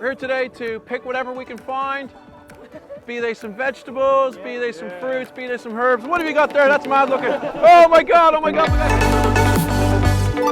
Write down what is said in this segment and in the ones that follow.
We're here today to pick whatever we can find, be they some vegetables, be they some fruits, be they some herbs. What have you got there? That's mad looking. Oh my God, oh my God, oh my God.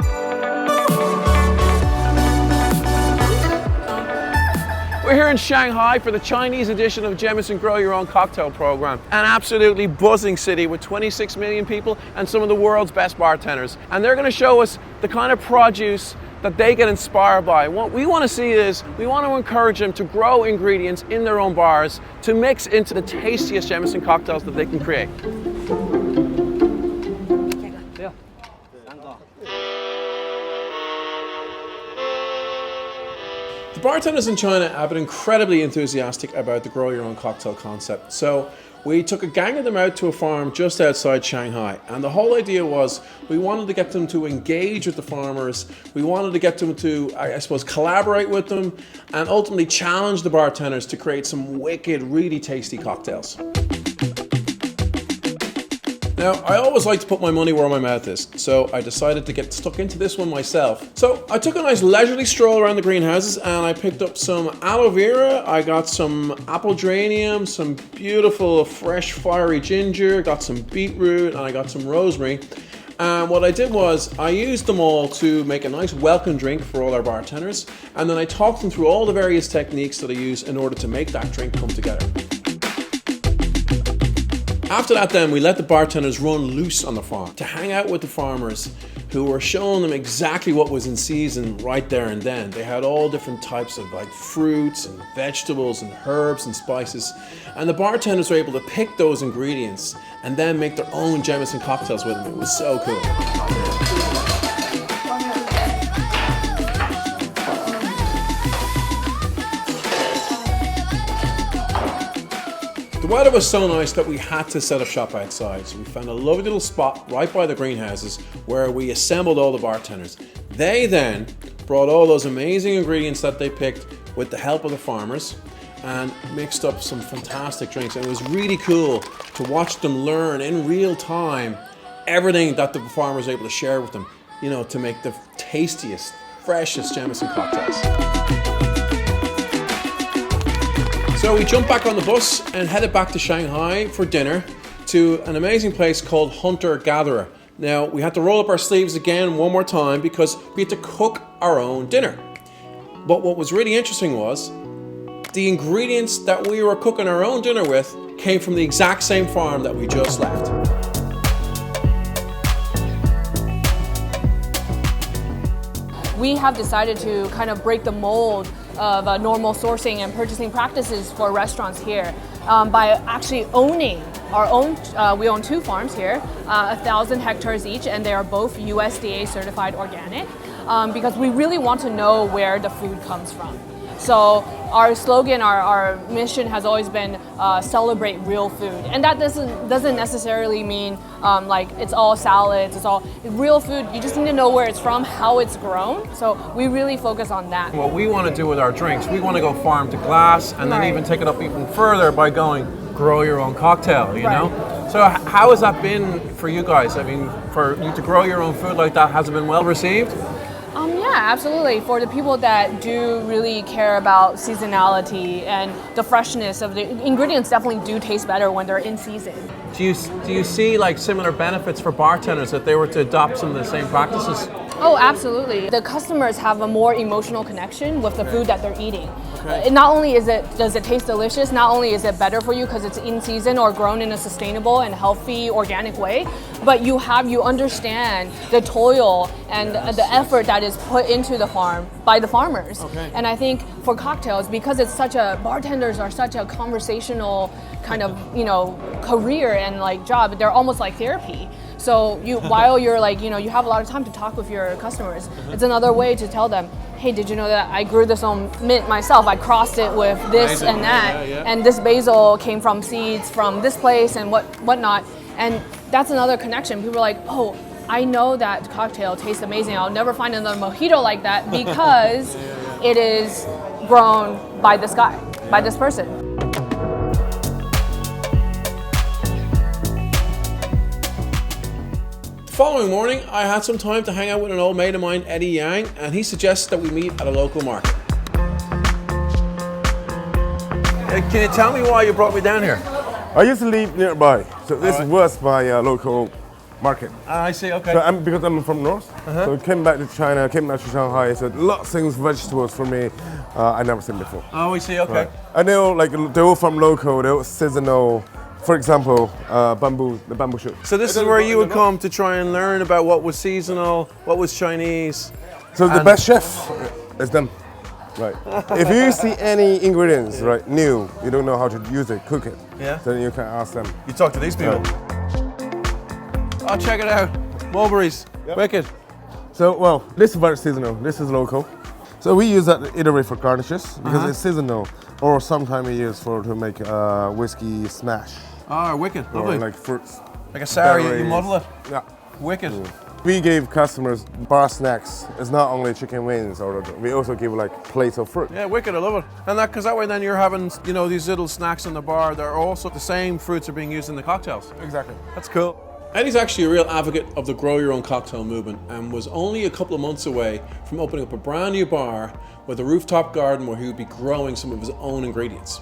We're here in Shanghai for the Chinese edition of Jameson Grow Your Own Cocktail program. An absolutely buzzing city with 26 million people and some of the world's best bartenders. And they're going to show us the kind of produce that they get inspired by. What we want to see is, we want to encourage them to grow ingredients in their own bars to mix into the tastiest Jameson cocktails that they can create. The bartenders in China have been incredibly enthusiastic about the Grow Your Own Cocktail concept. So we took a gang of them out to a farm just outside Shanghai, and the whole idea was we wanted to get them to engage with the farmers, we wanted to get them to, I suppose, collaborate with them, and ultimately challenge the bartenders to create some wicked, really tasty cocktails. Now, I always like to put my money where my mouth is, so I decided to get stuck into this one myself. So I took a nice leisurely stroll around the greenhouses and I picked up some aloe vera, I got some apple geranium, some beautiful fresh fiery ginger, got some beetroot, and I got some rosemary. And what I did was I used them all to make a nice welcome drink for all our bartenders, and then I talked them through all the various techniques that I use in order to make that drink come together. After that then, we let the bartenders run loose on the farm to hang out with the farmers who were showing them exactly what was in season right there and then. They had all different types of like fruits and vegetables and herbs and spices. And the bartenders were able to pick those ingredients and then make their own Jameson cocktails with them. It was so cool. The weather was so nice that we had to set up shop outside. So we found a lovely little spot right by the greenhouses where we assembled all the bartenders. They then brought all those amazing ingredients that they picked with the help of the farmers and mixed up some fantastic drinks. And it was really cool to watch them learn in real time everything that the farmers were able to share with them, you know, to make the tastiest, freshest Jameson cocktails. So we jumped back on the bus and headed back to Shanghai for dinner to an amazing place called Huntergatherer. Now, we had to roll up our sleeves again one more time because we had to cook our own dinner. But what was really interesting was the ingredients that we were cooking our own dinner with came from the exact same farm that we just left. We have decided to kind of break the mold of normal sourcing and purchasing practices for restaurants here by actually owning our own. We own 2 farms here, 1,000 hectares each, and they are both USDA certified organic because we really want to know where the food comes from. So our slogan, our mission has always been celebrate real food, and that doesn't necessarily mean like it's all salads, it's all real food. You just need to know where it's from, how it's grown. So we really focus on that. What we want to do with our drinks, we want to go farm to glass and then even take it up even further by going grow your own cocktail, you know? So how has that been for you guys? I mean, for you to grow your own food like that, has it been well received? Yeah, absolutely. For the people that do really care about seasonality and the freshness of the ingredients, definitely do taste better when they're in season. Do you see like similar benefits for bartenders if they were to adopt some of the same practices? Oh, absolutely. The customers have a more emotional connection with the food that they're eating. Okay. Not only does it taste delicious, not only is it better for you because it's in season or grown in a sustainable and healthy organic way, but you understand the toil and the effort that is put into the farm by the farmers. Okay. And I think for cocktails, because bartenders are such a conversational kind of, career and like job, they're almost like therapy. So while you're you have a lot of time to talk with your customers, it's another way to tell them, hey, did you know that I grew this on mint myself? I crossed it with this and that, and this basil came from seeds from this place and whatnot. And that's another connection. People are like, oh, I know that cocktail tastes amazing. I'll never find another mojito like that because it is grown by this guy, by this person. The following morning, I had some time to hang out with an old mate of mine, Eddie Yang, and he suggested that we meet at a local market. Can you tell me why you brought me down here? I used to live nearby, so this was my local market. I see, okay. So because I'm from north, so I came back to China, came back to Shanghai, so lots of things, vegetables for me, I never seen before. Oh, I see, okay. Right. I know, like, they're all from local, they're all seasonal. For example, the bamboo shoot. So this is where you would come to try and learn about what was seasonal, what was Chinese. So the best chef is them. Right. If you see any ingredients, right, new, you don't know how to use it, cook it, then you can ask them. You talk to these people. Oh, check it out. Mulberries. Wicked. So, well, this is very seasonal. This is local. So we use that eatery for garnishes because it's seasonal, or sometimes we use to make whiskey smash. Oh, wicked. Lovely. Or like fruits. Like a sour, you muddle it. Yeah. Wicked. We gave customers bar snacks. It's not only chicken wings, we also give like plates of fruit. Yeah, wicked. I love it. And because that way then you're having, you know, these little snacks in the bar. They're also the same fruits are being used in the cocktails. Exactly. That's cool. Eddie's actually a real advocate of the grow your own cocktail movement and was only a couple of months away from opening up a brand new bar with a rooftop garden where he would be growing some of his own ingredients.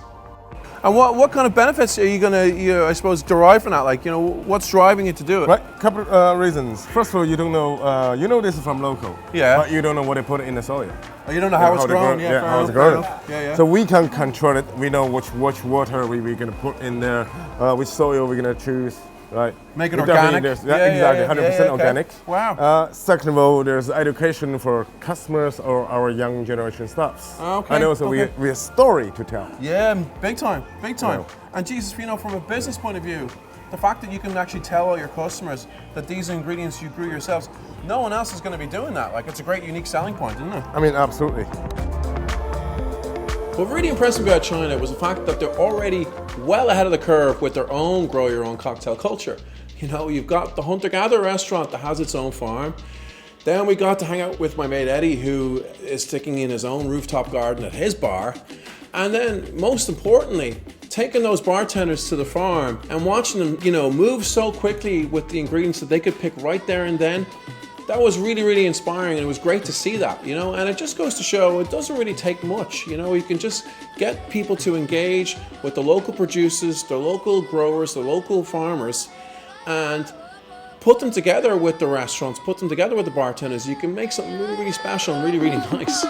And what kind of benefits are you going to, I suppose, derive from that? Like, you know, what's driving you to do it? Right, couple of reasons. First of all, you don't know, this is from local. Yeah. But you don't know what they put in the soil. Oh, you don't know how it's grown? Yeah, how it's grown. Yeah. So we can control it. We know which water we're going to put in there, which soil we're going to choose. Right. Make it organic. Exactly, 100% organic. Wow. Second of all, there's education for customers or our young generation staffs. Okay. And also we have a story to tell. Yeah, big time, big time. Yeah. And Jesus, you know, from a business point of view, the fact that you can actually tell all your customers that these ingredients you grew yourselves, no one else is going to be doing that. Like, it's a great, unique selling point, isn't it? I mean, absolutely. What really impressed me about China was the fact that they're already well ahead of the curve with their own grow your own cocktail culture. You know, you've got the Huntergatherer restaurant that has its own farm. Then we got to hang out with my mate Eddie, who is sticking in his own rooftop garden at his bar. And then, most importantly, taking those bartenders to the farm and watching them, you know, move so quickly with the ingredients that they could pick right there and then. That was really, really inspiring, and it was great to see that, you know, and it just goes to show it doesn't really take much, you know, you can just get people to engage with the local producers, the local growers, the local farmers, and put them together with the restaurants, put them together with the bartenders. You can make something really, really special and really, really nice.